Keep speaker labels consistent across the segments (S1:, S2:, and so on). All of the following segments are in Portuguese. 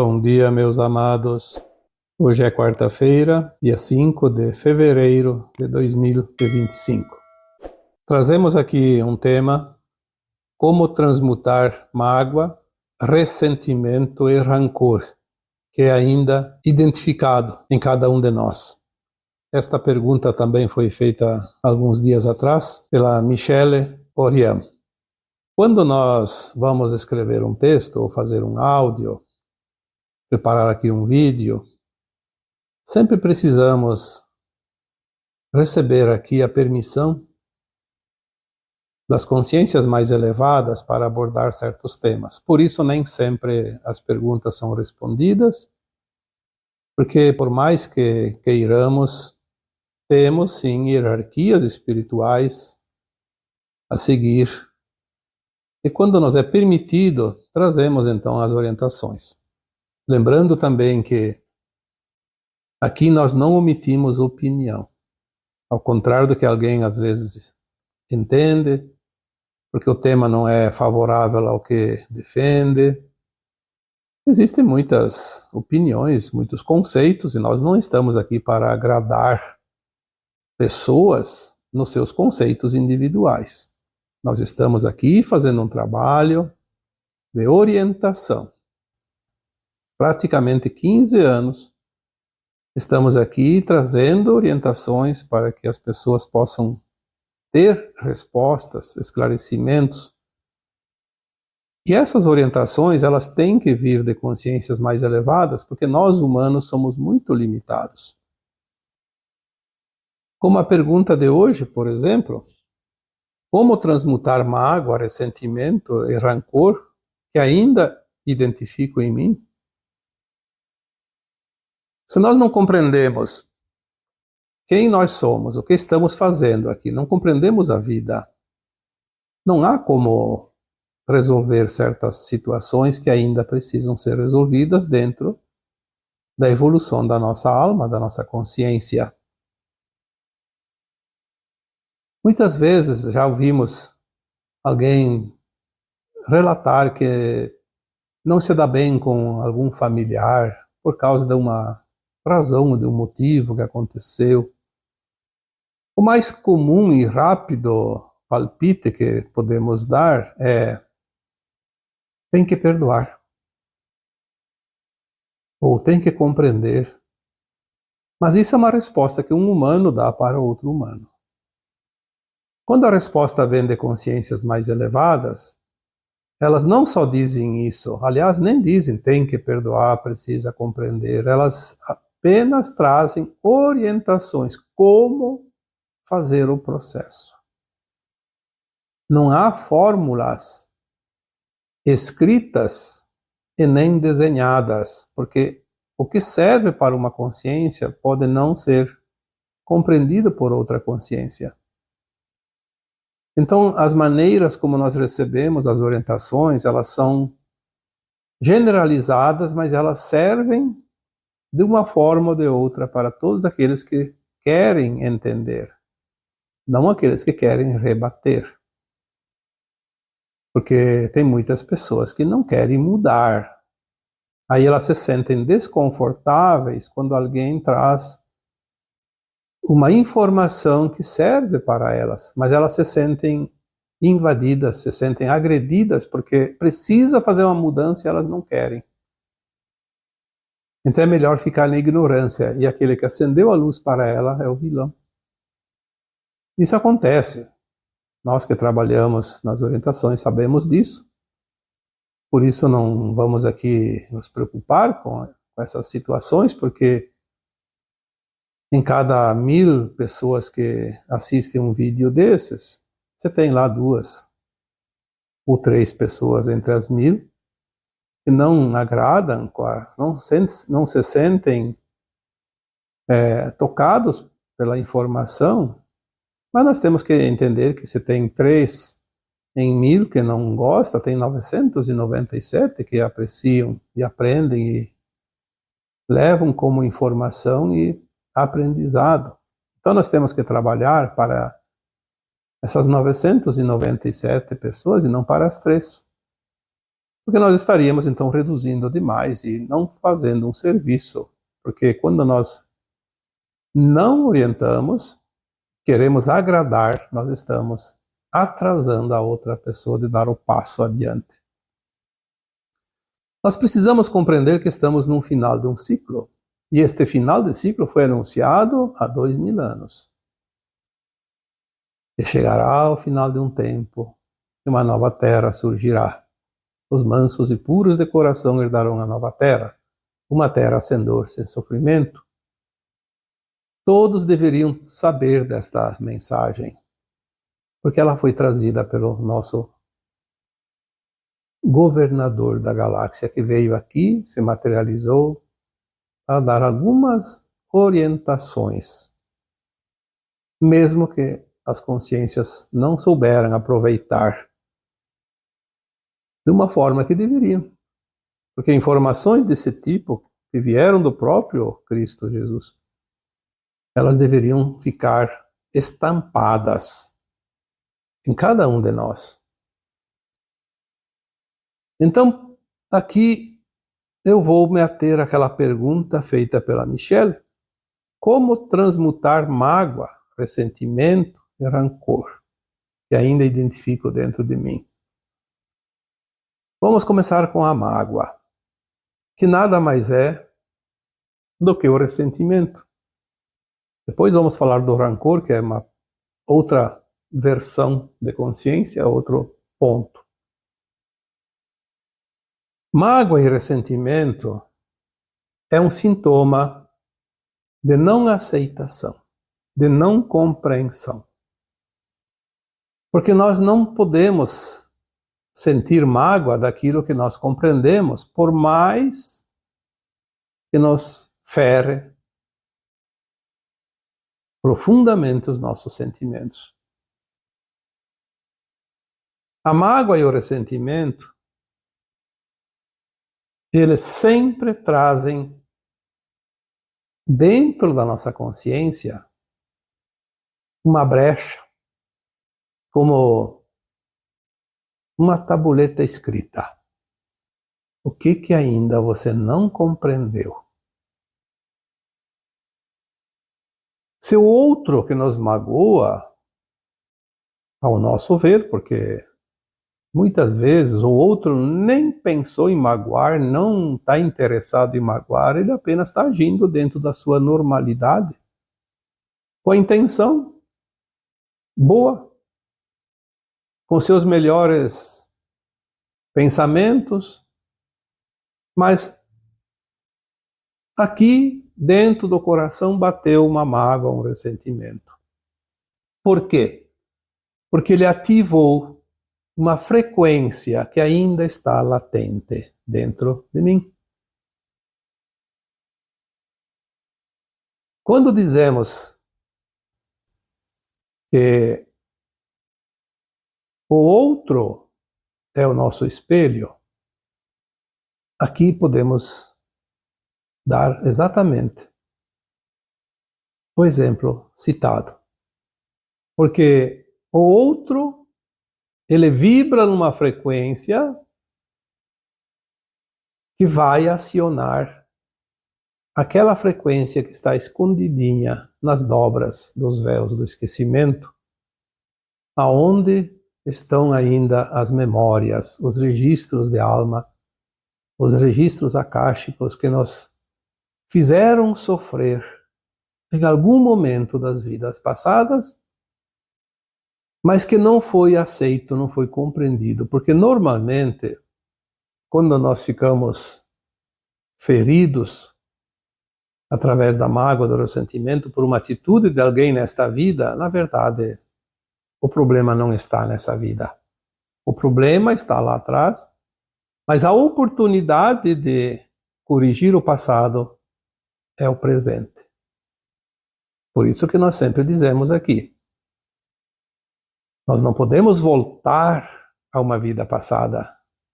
S1: Bom dia, meus amados. Hoje é quarta-feira, dia 5 de fevereiro de 2025. Trazemos aqui um tema: como transmutar mágoa, ressentimento e rancor, que é ainda identificado em cada um de nós. Esta pergunta também foi feita alguns dias atrás pela Michele Oriam. Quando nós vamos escrever um texto ou fazer um áudio, preparar aqui um vídeo, sempre precisamos receber aqui a permissão das consciências mais elevadas para abordar certos temas. Por isso, nem sempre as perguntas são respondidas, porque por mais que queiramos, temos sim hierarquias espirituais a seguir. E quando nos é permitido, trazemos então as orientações. Lembrando também que aqui nós não omitimos opinião. Ao contrário do que alguém às vezes entende, porque o tema não é favorável ao que defende. Existem muitas opiniões, muitos conceitos, e nós não estamos aqui para agradar pessoas nos seus conceitos individuais. Nós estamos aqui fazendo um trabalho de orientação. Praticamente 15 anos estamos aqui trazendo orientações para que as pessoas possam ter respostas, esclarecimentos. E essas orientações, elas têm que vir de consciências mais elevadas, porque nós humanos somos muito limitados. Como a pergunta de hoje, por exemplo, como transmutar mágoa, ressentimento e rancor que ainda identifico em mim? Se nós não compreendemos quem nós somos, o que estamos fazendo aqui, não compreendemos a vida, não há como resolver certas situações que ainda precisam ser resolvidas dentro da evolução da nossa alma, da nossa consciência. Muitas vezes já ouvimos alguém relatar que não se dá bem com algum familiar por causa de uma razão, de um motivo que aconteceu. O mais comum e rápido palpite que podemos dar é: tem que perdoar, ou tem que compreender. Mas isso é uma resposta que um humano dá para outro humano. Quando a resposta vem de consciências mais elevadas, elas não só dizem isso, aliás, nem dizem tem que perdoar, precisa compreender, elas apenas trazem orientações, como fazer o processo. Não há fórmulas escritas e nem desenhadas, porque o que serve para uma consciência pode não ser compreendido por outra consciência. Então, as maneiras como nós recebemos as orientações, elas são generalizadas, mas elas servem de uma forma ou de outra para todos aqueles que querem entender, não aqueles que querem rebater. Porque tem muitas pessoas que não querem mudar. Aí elas se sentem desconfortáveis quando alguém traz uma informação que serve para elas, mas elas se sentem invadidas, se sentem agredidas, porque precisa fazer uma mudança e elas não querem. Então é melhor ficar na ignorância, e aquele que acendeu a luz para ela é o vilão. Isso acontece. Nós que trabalhamos nas orientações sabemos disso. Por isso não vamos aqui nos preocupar com essas situações, porque em cada 1000 pessoas que assistem um vídeo desses, você tem lá 2 ou 3 pessoas entre as 1000 que não agradam, não se sentem tocados pela informação. Mas nós temos que entender que se tem 3 em 1000 que não gostam, tem 997 que apreciam e aprendem e levam como informação e aprendizado. Então nós temos que trabalhar para essas 997 pessoas e não para as 3. Porque nós estaríamos então reduzindo demais e não fazendo um serviço. Porque quando nós não orientamos, queremos agradar, nós estamos atrasando a outra pessoa de dar o passo adiante. Nós precisamos compreender que estamos no final de um ciclo. E este final de ciclo foi anunciado há 2000 anos. E chegará o final de um tempo, e uma nova terra surgirá. Os mansos e puros de coração herdarão a nova terra, uma terra sem dor, sem sofrimento. Todos deveriam saber desta mensagem, porque ela foi trazida pelo nosso governador da galáxia, que veio aqui, se materializou, para dar algumas orientações, mesmo que as consciências não souberam aproveitar de uma forma que deveriam. Porque informações desse tipo, que vieram do próprio Cristo Jesus, elas deveriam ficar estampadas em cada um de nós. Então, aqui eu vou me ater àquela pergunta feita pela Michelle: como transmutar mágoa, ressentimento e rancor que ainda identifico dentro de mim? Vamos começar com a mágoa, que nada mais é do que o ressentimento. Depois vamos falar do rancor, que é uma outra versão de consciência, outro ponto. Mágoa e ressentimento é um sintoma de não aceitação, de não compreensão. Porque nós não podemos sentir mágoa daquilo que nós compreendemos, por mais que nos fere profundamente os nossos sentimentos. A mágoa e o ressentimento, eles sempre trazem dentro da nossa consciência uma brecha, como uma tabuleta escrita. O que ainda você não compreendeu? Se o outro que nos magoa, ao nosso ver, porque muitas vezes o outro nem pensou em magoar, não está interessado em magoar, ele apenas está agindo dentro da sua normalidade, com a intenção boa, com seus melhores pensamentos, mas aqui dentro do coração bateu uma mágoa, um ressentimento. Por quê? Porque ele ativou uma frequência que ainda está latente dentro de mim. Quando dizemos que o outro é o nosso espelho, aqui podemos dar exatamente o exemplo citado. Porque o outro, ele vibra numa frequência que vai acionar aquela frequência que está escondidinha nas dobras dos véus do esquecimento, aonde estão ainda as memórias, os registros de alma, os registros akáshicos que nos fizeram sofrer em algum momento das vidas passadas, mas que não foi aceito, não foi compreendido, porque normalmente, quando nós ficamos feridos através da mágoa, do ressentimento, por uma atitude de alguém nesta vida, na verdade, o problema não está nessa vida. O problema está lá atrás, mas a oportunidade de corrigir o passado é o presente. Por isso que nós sempre dizemos aqui, nós não podemos voltar a uma vida passada,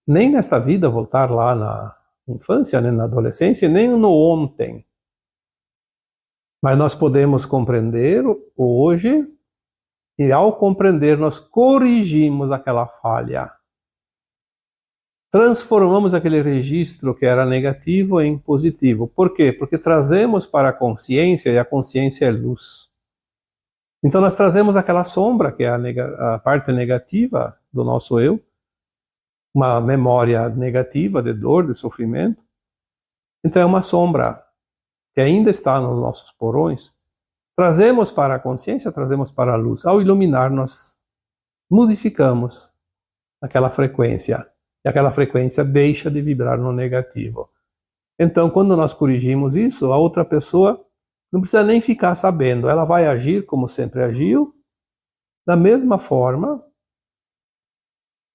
S1: nem nesta vida voltar lá na infância, nem na adolescência, nem no ontem. Mas nós podemos compreender o hoje, e ao compreender nós corrigimos aquela falha, transformamos aquele registro que era negativo em positivo. Por quê? Porque trazemos para a consciência, e a consciência é luz. Então nós trazemos aquela sombra, que é a parte negativa do nosso eu, uma memória negativa de dor, de sofrimento. Então é uma sombra que ainda está nos nossos porões. Trazemos para a consciência, trazemos para a luz. Ao iluminar, nós modificamos aquela frequência. E aquela frequência deixa de vibrar no negativo. Então, quando nós corrigimos isso, a outra pessoa não precisa nem ficar sabendo. Ela vai agir como sempre agiu, da mesma forma,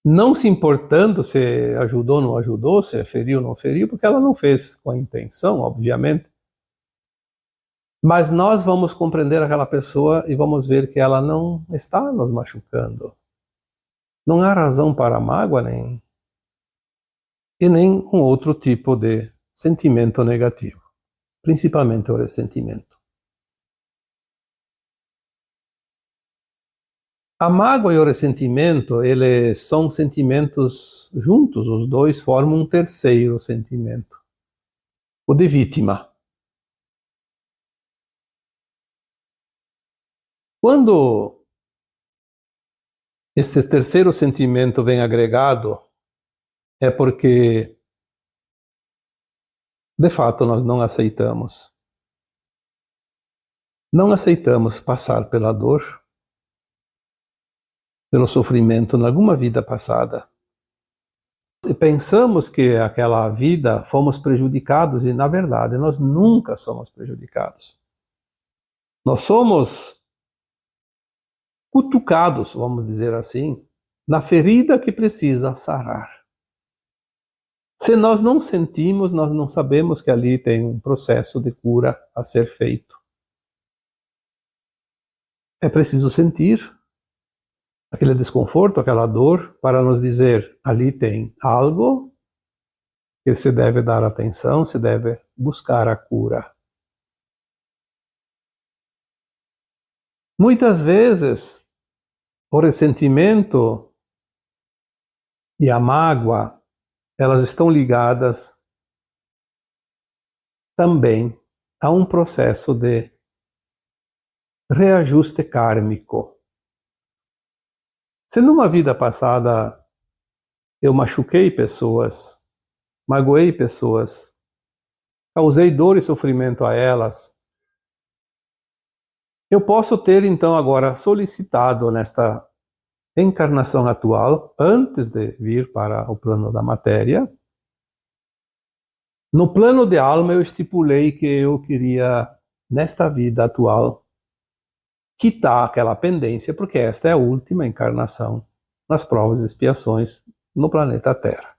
S1: não se importando se ajudou ou não ajudou, se feriu ou não feriu, porque ela não fez com a intenção, obviamente. Mas nós vamos compreender aquela pessoa e vamos ver que ela não está nos machucando. Não há razão para a mágoa, nem um outro tipo de sentimento negativo, principalmente o ressentimento. A mágoa e o ressentimento, eles são sentimentos juntos, os dois formam um terceiro sentimento, o de vítima. Quando esse terceiro sentimento vem agregado, é porque, de fato, nós não aceitamos. Não aceitamos passar pela dor, pelo sofrimento em alguma vida passada. E pensamos que aquela vida fomos prejudicados e, na verdade, nós nunca somos prejudicados. Nós somos cutucados, vamos dizer assim, na ferida que precisa sarar. Se nós não sentimos, nós não sabemos que ali tem um processo de cura a ser feito. É preciso sentir aquele desconforto, aquela dor, para nos dizer, ali tem algo que se deve dar atenção, se deve buscar a cura. Muitas vezes, o ressentimento e a mágoa, elas estão ligadas também a um processo de reajuste kármico. Se numa vida passada eu machuquei pessoas, magoei pessoas, causei dor e sofrimento a elas, eu posso ter então agora solicitado nesta encarnação atual, antes de vir para o plano da matéria, no plano de alma eu estipulei que eu queria, nesta vida atual, quitar aquela pendência, porque esta é a última encarnação nas provas e expiações no planeta Terra.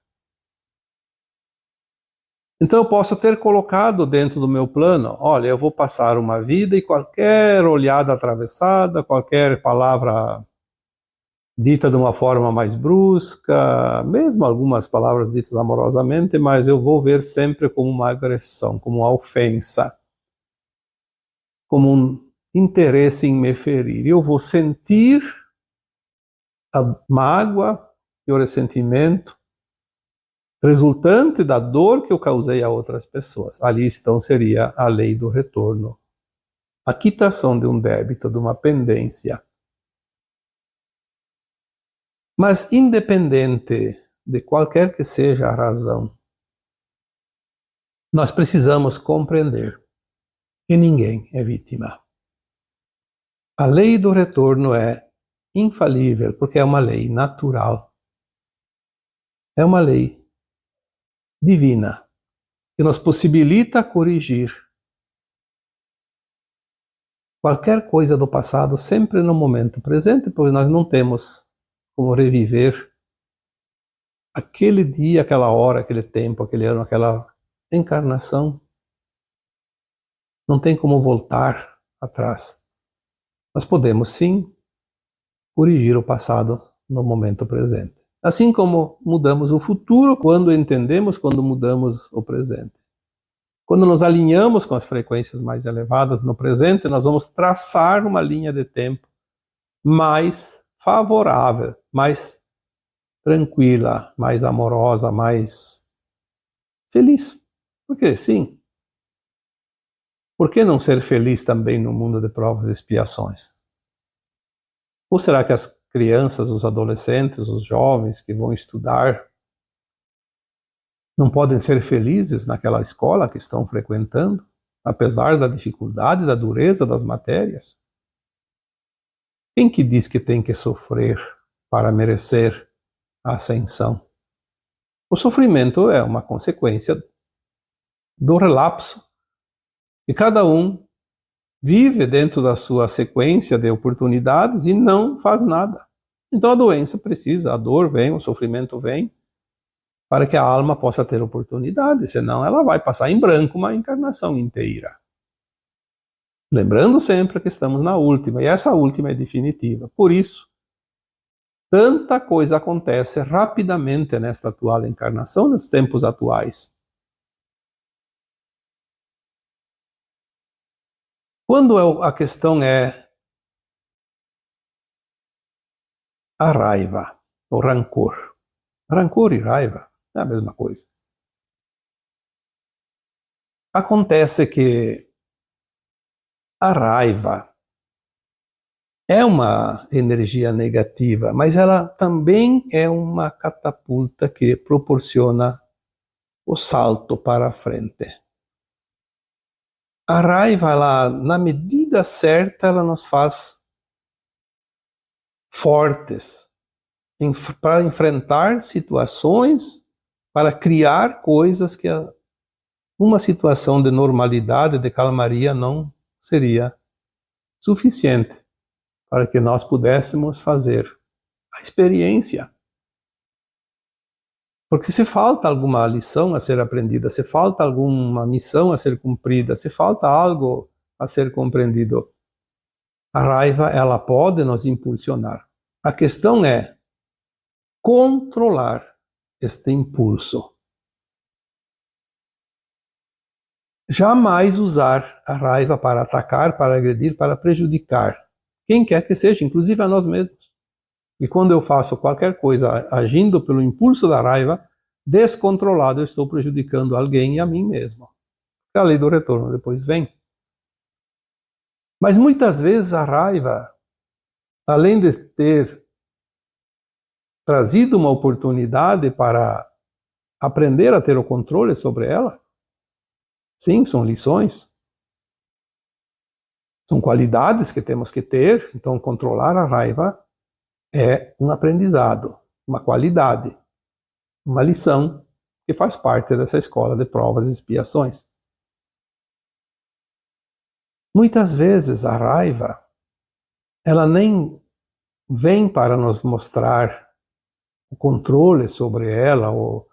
S1: Então eu posso ter colocado dentro do meu plano, olha, eu vou passar uma vida e qualquer olhada atravessada, qualquer palavra dita de uma forma mais brusca, mesmo algumas palavras ditas amorosamente, mas eu vou ver sempre como uma agressão, como uma ofensa, como um interesse em me ferir. Eu vou sentir a mágoa e o ressentimento resultante da dor que eu causei a outras pessoas. Ali então seria a lei do retorno. A quitação de um débito, de uma pendência. Mas independente de qualquer que seja a razão, nós precisamos compreender que ninguém é vítima. A lei do retorno é infalível, porque é uma lei natural. É uma lei divina, que nos possibilita corrigir qualquer coisa do passado, sempre no momento presente, pois nós não temos como reviver aquele dia, aquela hora, aquele tempo, aquele ano, aquela encarnação. Não tem como voltar atrás. Nós podemos sim corrigir o passado no momento presente. Assim como mudamos o futuro quando entendemos, quando mudamos o presente. Quando nos alinhamos com as frequências mais elevadas no presente, nós vamos traçar uma linha de tempo mais favorável, mais tranquila, mais amorosa, mais feliz. Porque sim, por que não ser feliz também no mundo de provas e expiações? Ou será que as crianças, os adolescentes, os jovens que vão estudar não podem ser felizes naquela escola que estão frequentando, apesar da dificuldade, da dureza das matérias? Quem que diz que tem que sofrer para merecer a ascensão? O sofrimento é uma consequência do relapso e cada um vive dentro da sua sequência de oportunidades e não faz nada. Então a doença precisa, a dor vem, o sofrimento vem, para que a alma possa ter oportunidade, senão ela vai passar em branco uma encarnação inteira. Lembrando sempre que estamos na última, e essa última é definitiva. Por isso, tanta coisa acontece rapidamente nesta atual encarnação, nos tempos atuais. Quando a questão é a raiva, o rancor. Rancor e raiva é a mesma coisa. Acontece que a raiva é uma energia negativa, mas ela também é uma catapulta que proporciona o salto para a frente. A raiva, ela, na medida certa, ela nos faz fortes para enfrentar situações, para criar coisas que uma situação de normalidade, de calmaria, não seria suficiente para que nós pudéssemos fazer a experiência. Porque se falta alguma lição a ser aprendida, se falta alguma missão a ser cumprida, se falta algo a ser compreendido, a raiva, ela pode nos impulsionar. A questão é controlar este impulso. Jamais usar a raiva para atacar, para agredir, para prejudicar quem quer que seja, inclusive a nós mesmos. E quando eu faço qualquer coisa agindo pelo impulso da raiva, descontrolado, eu estou prejudicando alguém e a mim mesmo. A lei do retorno depois vem. Mas muitas vezes a raiva, além de ter trazido uma oportunidade para aprender a ter o controle sobre ela, sim, são lições, são qualidades que temos que ter, então controlar a raiva é um aprendizado, uma qualidade, uma lição que faz parte dessa escola de provas e expiações. Muitas vezes a raiva, ela nem vem para nos mostrar o controle sobre ela ou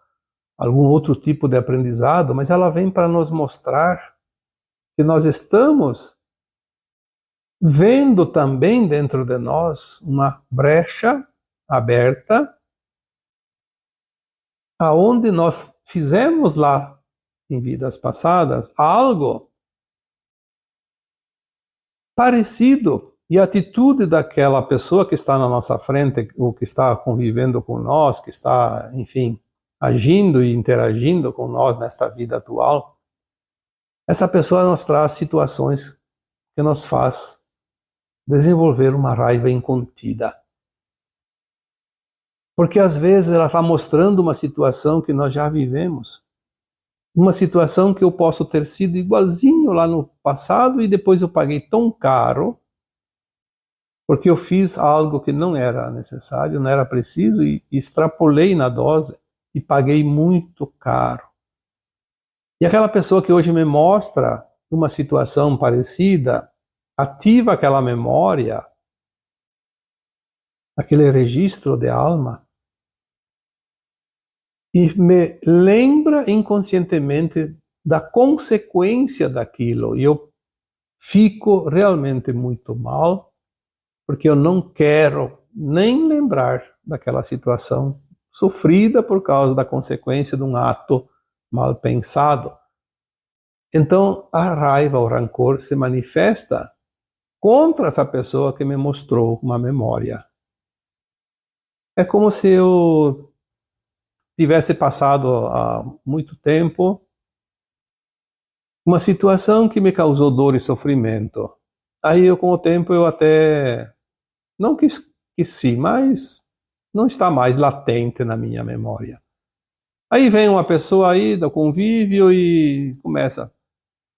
S1: algum outro tipo de aprendizado, mas ela vem para nos mostrar que nós estamos vendo também dentro de nós uma brecha aberta aonde nós fizemos lá em vidas passadas algo parecido e a atitude daquela pessoa que está na nossa frente, ou que está convivendo com nós, que está, enfim, agindo e interagindo com nós nesta vida atual, essa pessoa nos traz situações que nos faz desenvolver uma raiva incontida. Porque às vezes ela está mostrando uma situação que nós já vivemos, uma situação que eu posso ter sido igualzinho lá no passado e depois eu paguei tão caro porque eu fiz algo que não era necessário, não era preciso e extrapolei na dose e paguei muito caro. E aquela pessoa que hoje me mostra uma situação parecida, ativa aquela memória, aquele registro de alma, e me lembra inconscientemente da consequência daquilo. E eu fico realmente muito mal, porque eu não quero nem lembrar daquela situação sofrida por causa da consequência de um ato mal pensado. Então, a raiva, o rancor se manifesta contra essa pessoa que me mostrou uma memória. É como se eu tivesse passado há muito tempo uma situação que me causou dor e sofrimento. Aí, com o tempo, eu até não que esqueci, mas não está mais latente na minha memória. Aí vem uma pessoa aí do convívio e começa: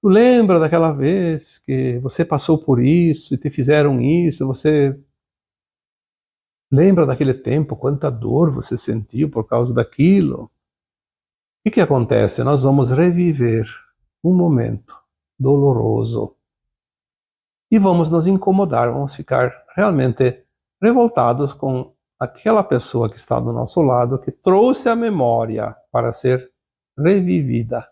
S1: tu lembra daquela vez que você passou por isso e te fizeram isso? Você lembra daquele tempo, quanta dor você sentiu por causa daquilo? O que acontece? Nós vamos reviver um momento doloroso e vamos nos incomodar, vamos ficar realmente revoltados com aquela pessoa que está do nosso lado, que trouxe a memória para ser revivida.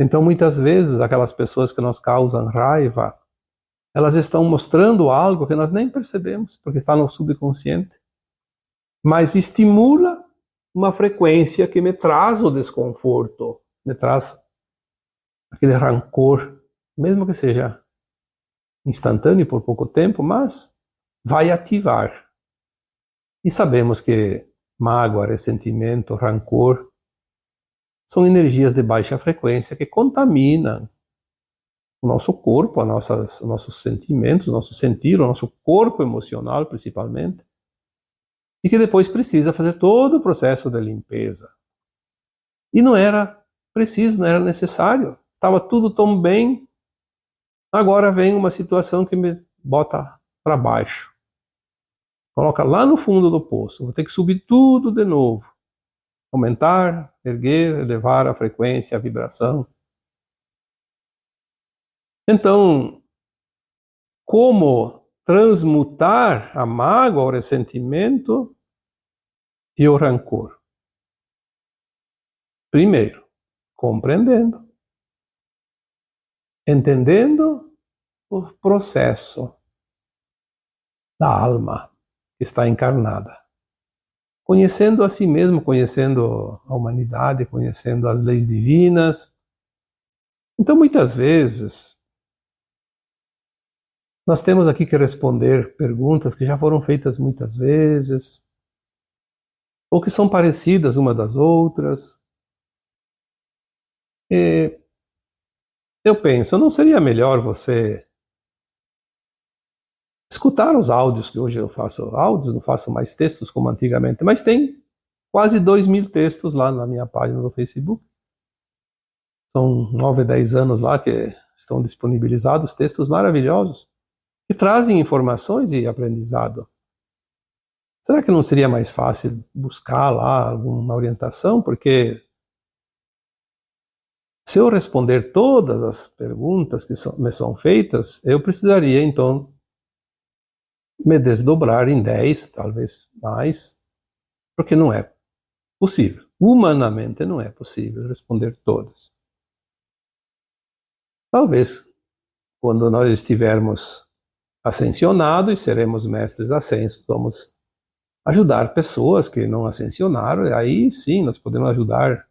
S1: Então, muitas vezes, aquelas pessoas que nos causam raiva, elas estão mostrando algo que nós nem percebemos, porque está no subconsciente, mas estimula uma frequência que me traz o desconforto, me traz aquele rancor, mesmo que seja instantâneo por pouco tempo, mas vai ativar. E sabemos que mágoa, ressentimento, rancor são energias de baixa frequência que contaminam o nosso corpo, nossos sentimentos, nosso sentir, o nosso corpo emocional principalmente, e que depois precisa fazer todo o processo de limpeza. E não era preciso, não era necessário, estava tudo tão bem, agora vem uma situação que me bota para baixo, coloca lá no fundo do poço, vou ter que subir tudo de novo, aumentar, erguer, elevar a frequência, a vibração. Então, como transmutar a mágoa, o ressentimento e o rancor? Primeiro, compreendendo, entendendo o processo da alma que está encarnada, conhecendo a si mesmo, conhecendo a humanidade, conhecendo as leis divinas. Então, muitas vezes, nós temos aqui que responder perguntas que já foram feitas muitas vezes, ou que são parecidas uma das outras. E eu penso, não seria melhor você escutar os áudios, que hoje eu faço áudios, não faço mais textos como antigamente, mas tem quase 2.000 textos lá na minha página do Facebook. São 9, 10 anos lá que estão disponibilizados, textos maravilhosos, que trazem informações e aprendizado. Será que não seria mais fácil buscar lá alguma orientação? Porque se eu responder todas as perguntas que me são feitas, eu precisaria, então, me desdobrar em 10, talvez mais, porque não é possível. Humanamente não é possível responder todas. Talvez, quando nós estivermos ascensionados e seremos mestres ascensos, vamos ajudar pessoas que não ascensionaram, e aí sim nós podemos ajudar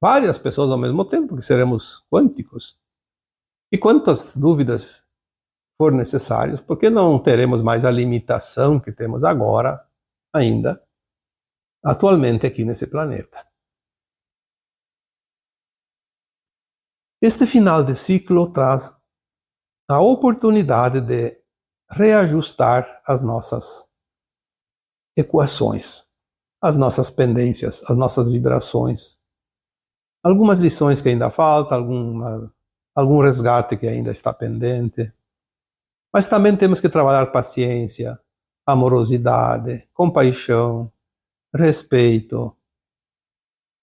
S1: várias pessoas ao mesmo tempo, porque seremos quânticos. E quantas dúvidas for necessárias, porque não teremos mais a limitação que temos agora, ainda, atualmente aqui nesse planeta. Este final de ciclo traz a oportunidade de reajustar as nossas equações, as nossas pendências, as nossas vibrações. Algumas lições que ainda faltam, algum resgate que ainda está pendente. Mas também temos que trabalhar paciência, amorosidade, compaixão, respeito.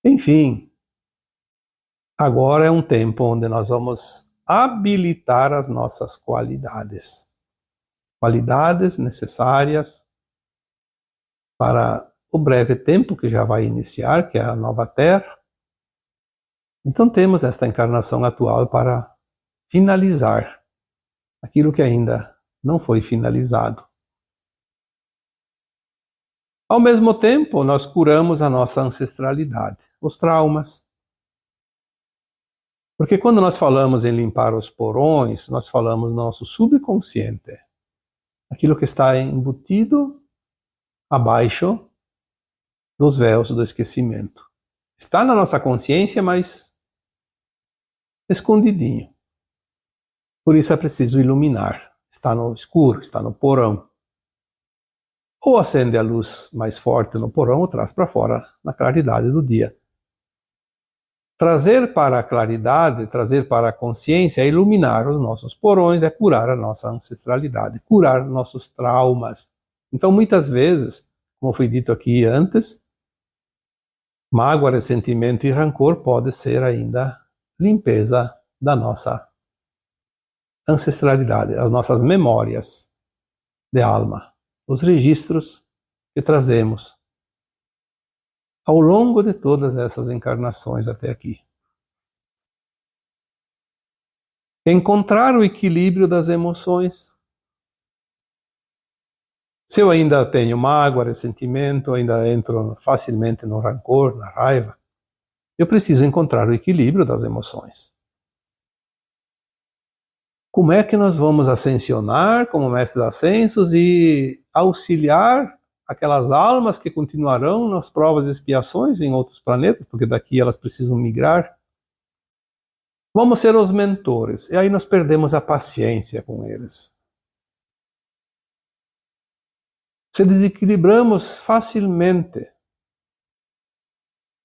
S1: Enfim, agora é um tempo onde nós vamos habilitar as nossas qualidades. Qualidades necessárias para o breve tempo que já vai iniciar, que é a nova Terra. Então temos esta encarnação atual para finalizar aquilo que ainda não foi finalizado. Ao mesmo tempo, nós curamos a nossa ancestralidade, os traumas. Porque quando nós falamos em limpar os porões, nós falamos no nosso subconsciente, aquilo que está embutido abaixo dos véus do esquecimento. Está na nossa consciência, mas escondidinho. Por isso é preciso iluminar. Está no escuro, está no porão. Ou acende a luz mais forte no porão ou traz para fora na claridade do dia. Trazer para a claridade, trazer para a consciência é iluminar os nossos porões, é curar a nossa ancestralidade, curar nossos traumas. Então, muitas vezes, como foi dito aqui antes, mágoa, ressentimento e rancor pode ser ainda limpeza da nossa ancestralidade, as nossas memórias de alma, os registros que trazemos ao longo de todas essas encarnações até aqui. Encontrar o equilíbrio das emoções. Se eu ainda tenho mágoa, ressentimento, ainda entro facilmente no rancor, na raiva, eu preciso encontrar o equilíbrio das emoções. Como é que nós vamos ascensionar como mestres ascensos e auxiliar aquelas almas que continuarão nas provas e expiações em outros planetas, porque daqui elas precisam migrar? Vamos ser os mentores, e aí nós perdemos a paciência com eles. Se desequilibramos facilmente.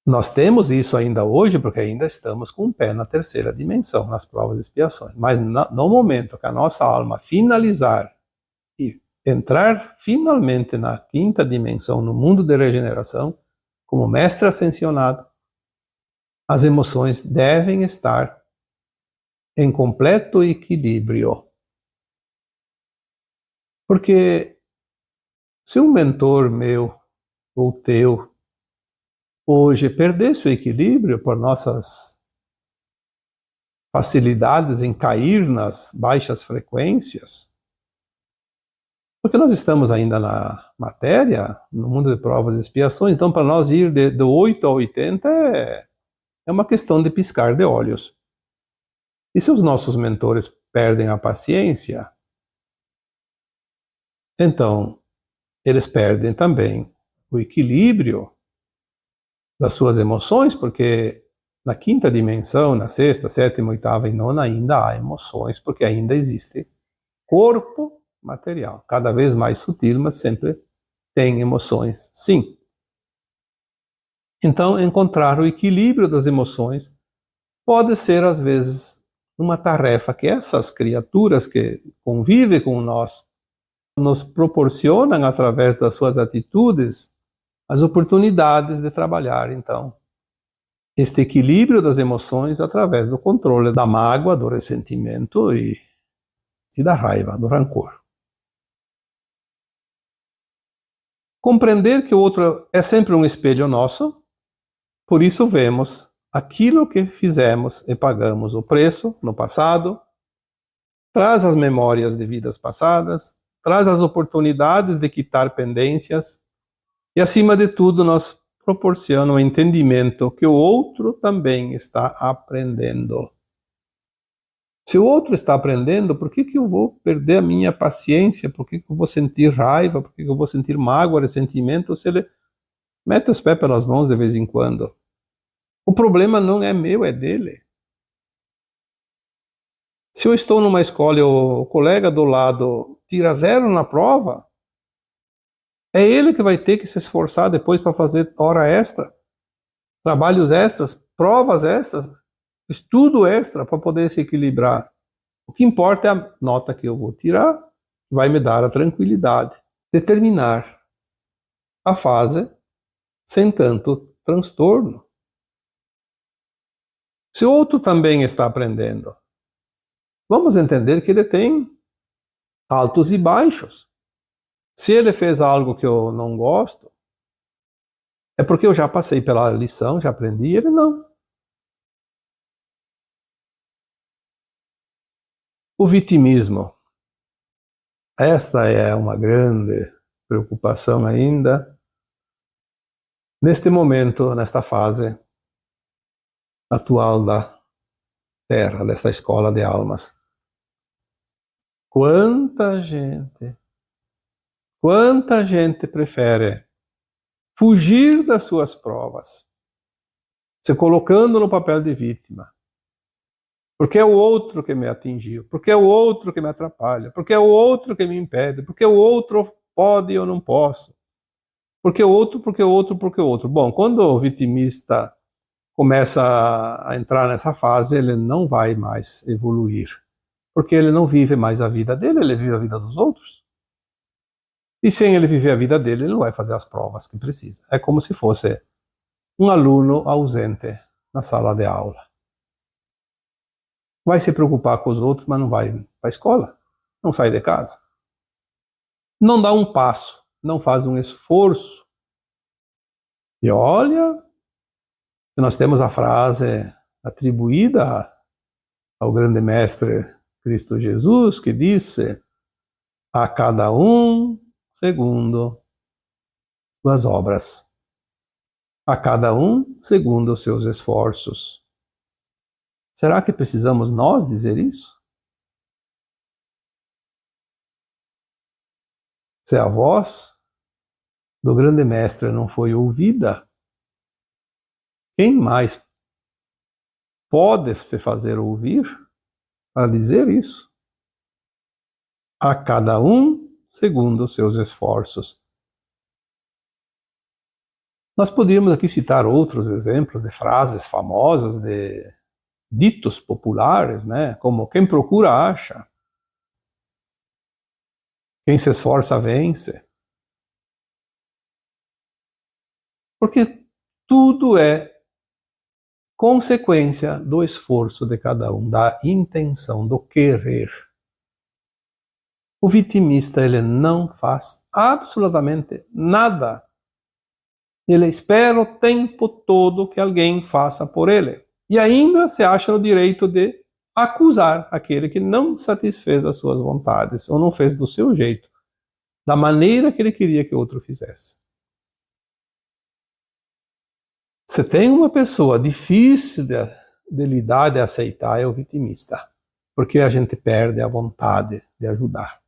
S1: Nós temos isso ainda hoje, porque ainda estamos com o pé na terceira dimensão, nas provas e expiações. Mas no momento que a nossa alma finalizar e entrar finalmente na quinta dimensão, no mundo de regeneração, como mestre ascensionado, as emoções devem estar em completo equilíbrio. Porque se um mentor meu ou teu hoje perdesse o equilíbrio por nossas facilidades em cair nas baixas frequências, porque nós estamos ainda na matéria, no mundo de provas e expiações, então para nós ir de 8 a 80 é uma questão de piscar de olhos. E se os nossos mentores perdem a paciência, então eles perdem também o equilíbrio das suas emoções, porque na quinta dimensão, na sexta, sétima, oitava e nona ainda há emoções, porque ainda existe corpo material, cada vez mais sutil, mas sempre tem emoções, sim. Então, encontrar o equilíbrio das emoções pode ser, às vezes, uma tarefa que essas criaturas que convivem com nós nos proporcionam, através das suas atitudes, as oportunidades de trabalhar, então, este equilíbrio das emoções através do controle da mágoa, do ressentimento e da raiva, do rancor. Compreender que o outro é sempre um espelho nosso, por isso vemos aquilo que fizemos e pagamos o preço no passado, traz as memórias de vidas passadas, traz as oportunidades de quitar pendências e, acima de tudo, nos proporciona o entendimento que o outro também está aprendendo. Se o outro está aprendendo, por que eu vou perder a minha paciência? Por que eu vou sentir raiva? Por que eu vou sentir mágoa, ressentimento, se ele mete os pés pelas mãos de vez em quando? O problema não é meu, é dele. Se eu estou numa escola e o colega do lado tira 0 na prova, é ele que vai ter que se esforçar depois para fazer hora extra, trabalhos extras, provas extras, estudo extra para poder se equilibrar. O que importa é a nota que eu vou tirar, vai me dar a tranquilidade de terminar a fase sem tanto transtorno. Se o outro também está aprendendo, vamos entender que ele tem altos e baixos. Se ele fez algo que eu não gosto, é porque eu já passei pela lição, já aprendi, ele não. O vitimismo. Esta é uma grande preocupação ainda, neste momento, nesta fase atual da Terra, dessa escola de almas. Quanta gente Quanta gente prefere fugir das suas provas, se colocando no papel de vítima. Porque é o outro que me atingiu, porque é o outro que me atrapalha, porque é o outro que me impede, porque o outro pode e eu não posso. Porque o outro, porque o outro, porque o outro. Bom, quando o vitimista começa a entrar nessa fase, ele não vai mais evoluir. Porque ele não vive mais a vida dele, ele vive a vida dos outros. E sem ele viver a vida dele, ele não vai fazer as provas que precisa. É como se fosse um aluno ausente na sala de aula. Vai se preocupar com os outros, mas não vai para a escola, não sai de casa. Não dá um passo, não faz um esforço. E olha, nós temos a frase atribuída ao grande mestre Cristo Jesus, que disse: a cada um segundo suas obras, a cada um segundo os seus esforços. Será que precisamos nós dizer isso? Se a voz do grande mestre não foi ouvida, quem mais pode se fazer ouvir para dizer isso? A cada um segundo os seus esforços. Nós podíamos aqui citar outros exemplos de frases famosas, de ditos populares, né? Como quem procura acha, quem se esforça vence. Porque tudo é consequência do esforço de cada um, da intenção, do querer. O vitimista, ele não faz absolutamente nada. Ele espera o tempo todo que alguém faça por ele. E ainda se acha no direito de acusar aquele que não satisfez as suas vontades, ou não fez do seu jeito, da maneira que ele queria que o outro fizesse. Se tem uma pessoa difícil de lidar, de aceitar, é o vitimista. Porque a gente perde a vontade de ajudar.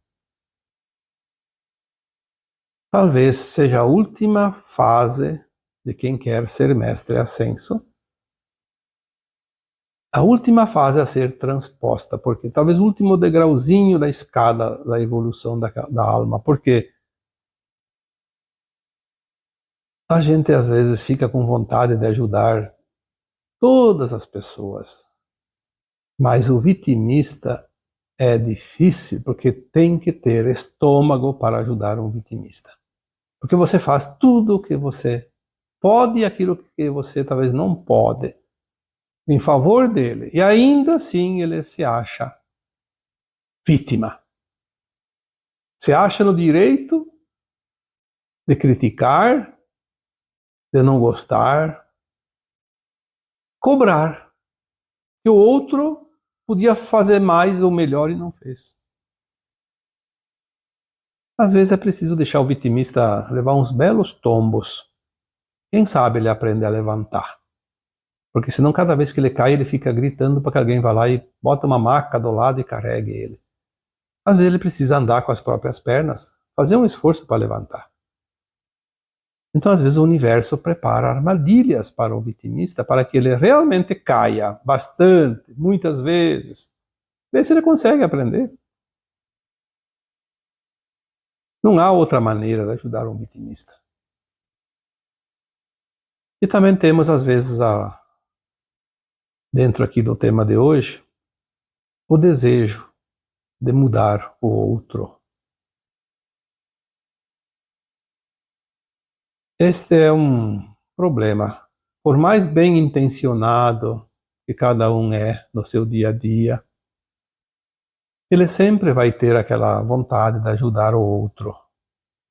S1: Talvez seja a última fase de quem quer ser mestre ascenso. A última fase a ser transposta, porque talvez o último degrauzinho da escada da evolução da alma, porque a gente às vezes fica com vontade de ajudar todas as pessoas, mas o vitimista é difícil, porque tem que ter estômago para ajudar um vitimista. Porque você faz tudo o que você pode e aquilo que você talvez não pode em favor dele. E ainda assim ele se acha vítima. Se acha no direito de criticar, de não gostar, cobrar que o outro podia fazer mais ou melhor e não fez. Às vezes é preciso deixar o vitimista levar uns belos tombos. Quem sabe ele aprende a levantar. Porque senão cada vez que ele cai, ele fica gritando para que alguém vá lá e bota uma maca do lado e carregue ele. Às vezes ele precisa andar com as próprias pernas, fazer um esforço para levantar. Então, às vezes, o universo prepara armadilhas para o vitimista para que ele realmente caia bastante, muitas vezes. Vê se ele consegue aprender. Não há outra maneira de ajudar um vitimista. E também temos, às vezes, dentro aqui do tema de hoje, o desejo de mudar o outro. Este é um problema. Por mais bem intencionado que cada um é no seu dia a dia, ele sempre vai ter aquela vontade de ajudar o outro,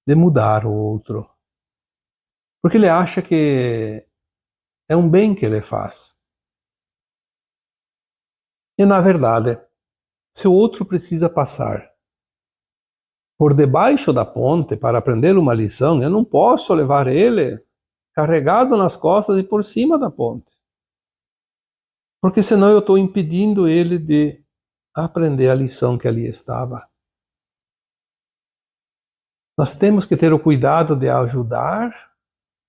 S1: de mudar o outro. Porque ele acha que é um bem que ele faz. E na verdade, se o outro precisa passar por debaixo da ponte para aprender uma lição, eu não posso levar ele carregado nas costas e por cima da ponte. Porque senão eu estou impedindo ele de aprender a lição que ali estava. Nós temos que ter o cuidado de ajudar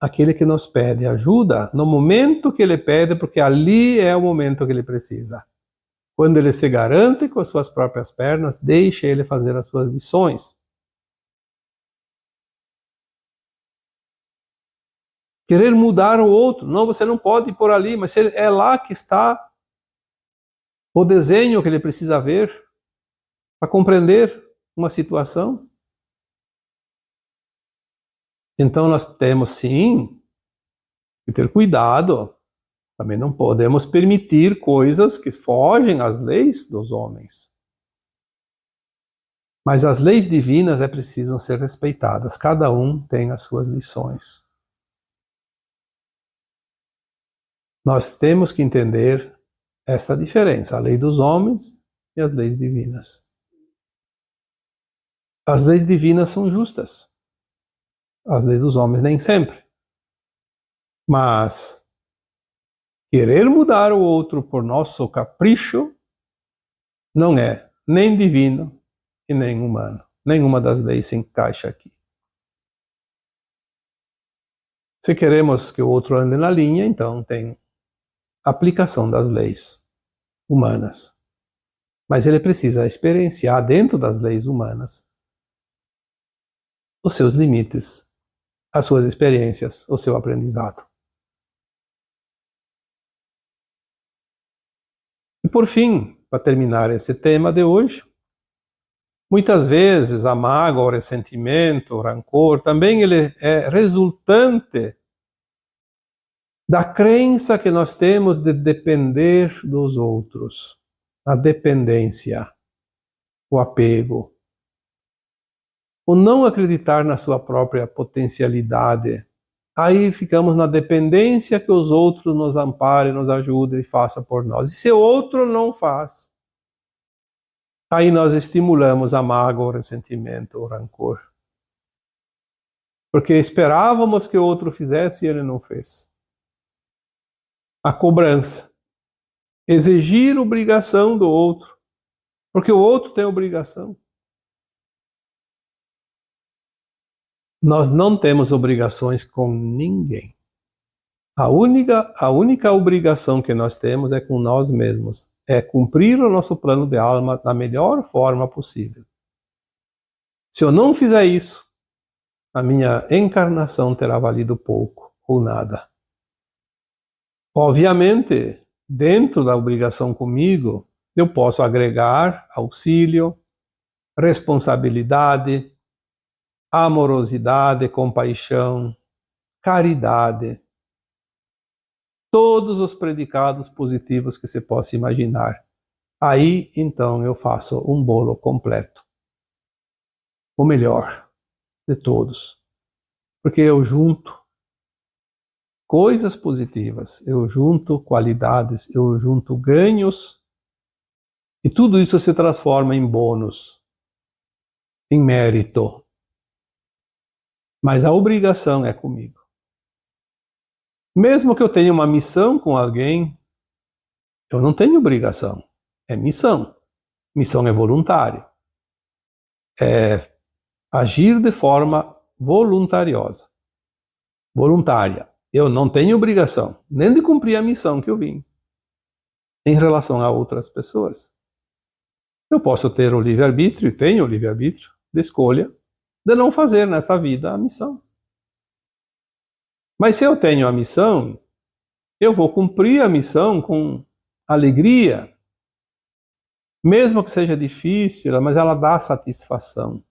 S1: aquele que nos pede ajuda no momento que ele pede, porque ali é o momento que ele precisa. Quando ele se garante com as suas próprias pernas, deixe ele fazer as suas lições. Querer mudar o outro, não, você não pode ir por ali, mas é lá que está o desenho que ele precisa ver para compreender uma situação. Então nós temos sim que ter cuidado. Também não podemos permitir coisas que fogem às leis dos homens. Mas as leis divinas precisam ser respeitadas. Cada um tem as suas lições. Nós temos que entender esta diferença, a lei dos homens e as leis divinas. As leis divinas são justas. As leis dos homens nem sempre. Mas querer mudar o outro por nosso capricho não é nem divino e nem humano. Nenhuma das leis se encaixa aqui. Se queremos que o outro ande na linha, então tem aplicação das leis humanas. Mas ele precisa experienciar dentro das leis humanas os seus limites, as suas experiências, o seu aprendizado. E por fim, para terminar esse tema de hoje, muitas vezes a mágoa, o ressentimento, o rancor, também ele é resultante da crença que nós temos de depender dos outros. A dependência, o apego. O não acreditar na sua própria potencialidade. Aí ficamos na dependência que os outros nos amparem, nos ajudem e façam por nós. E se o outro não faz, aí nós estimulamos a mágoa, o ressentimento, o rancor. Porque esperávamos que o outro fizesse e ele não fez. A cobrança. Exigir obrigação do outro. Porque o outro tem obrigação. Nós não temos obrigações com ninguém. A única obrigação que nós temos é com nós mesmos. É cumprir o nosso plano de alma da melhor forma possível. Se eu não fizer isso, a minha encarnação terá valido pouco ou nada. Obviamente, dentro da obrigação comigo, eu posso agregar auxílio, responsabilidade, amorosidade, compaixão, caridade. Todos os predicados positivos que você possa imaginar. Aí, então, eu faço um bolo completo. O melhor de todos. Porque eu junto coisas positivas, eu junto qualidades, eu junto ganhos, e tudo isso se transforma em bônus, em mérito. Mas a obrigação é comigo. Mesmo que eu tenha uma missão com alguém, eu não tenho obrigação, é missão. Missão é voluntária. É agir de forma voluntariosa. Voluntária. Eu não tenho obrigação, nem de cumprir a missão que eu vim, em relação a outras pessoas. Eu posso ter o livre-arbítrio, tenho o livre-arbítrio de escolha de não fazer nesta vida a missão. Mas se eu tenho a missão, eu vou cumprir a missão com alegria, mesmo que seja difícil, mas ela dá satisfação.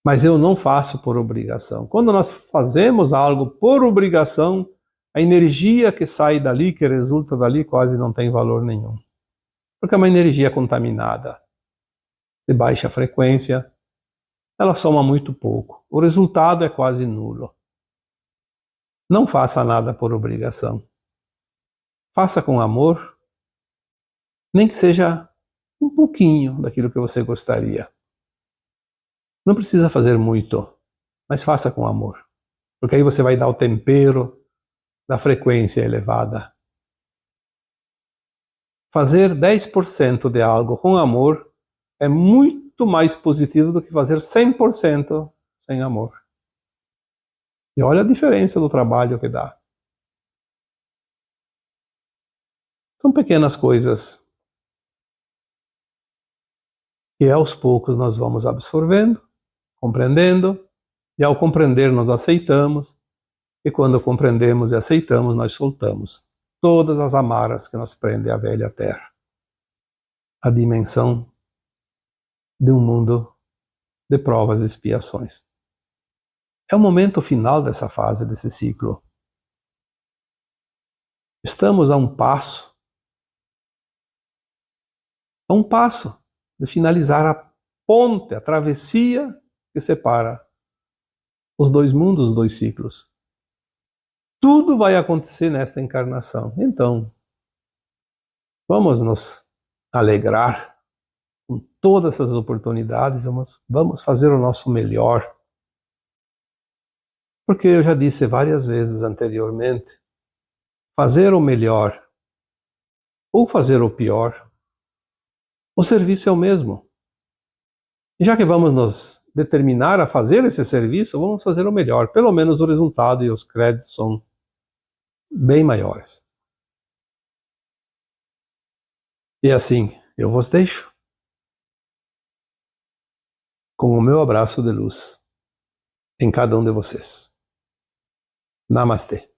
S1: Mas eu não faço por obrigação. Quando nós fazemos algo por obrigação, a energia que sai dali, que resulta dali, quase não tem valor nenhum. Porque é uma energia contaminada, de baixa frequência, ela soma muito pouco. O resultado é quase nulo. Não faça nada por obrigação. Faça com amor, nem que seja um pouquinho daquilo que você gostaria. Não precisa fazer muito, mas faça com amor. Porque aí você vai dar o tempero da frequência elevada. Fazer 10% de algo com amor é muito muito mais positivo do que fazer 100% sem amor. E olha a diferença do trabalho que dá. São pequenas coisas que aos poucos nós vamos absorvendo, compreendendo, e ao compreender nós aceitamos, e quando compreendemos e aceitamos, nós soltamos todas as amarras que nos prendem à velha terra. A dimensão de um mundo de provas e expiações. É o momento final dessa fase, desse ciclo. Estamos a um passo de finalizar a ponte, a travessia que separa os dois mundos, os dois ciclos. Tudo vai acontecer nesta encarnação. Então, vamos nos alegrar com todas essas oportunidades, vamos fazer o nosso melhor. Porque eu já disse várias vezes anteriormente, fazer o melhor ou fazer o pior, o serviço é o mesmo. E já que vamos nos determinar a fazer esse serviço, vamos fazer o melhor. Pelo menos o resultado e os créditos são bem maiores. E assim, eu vos deixo com o meu abraço de luz em cada um de vocês. Namastê.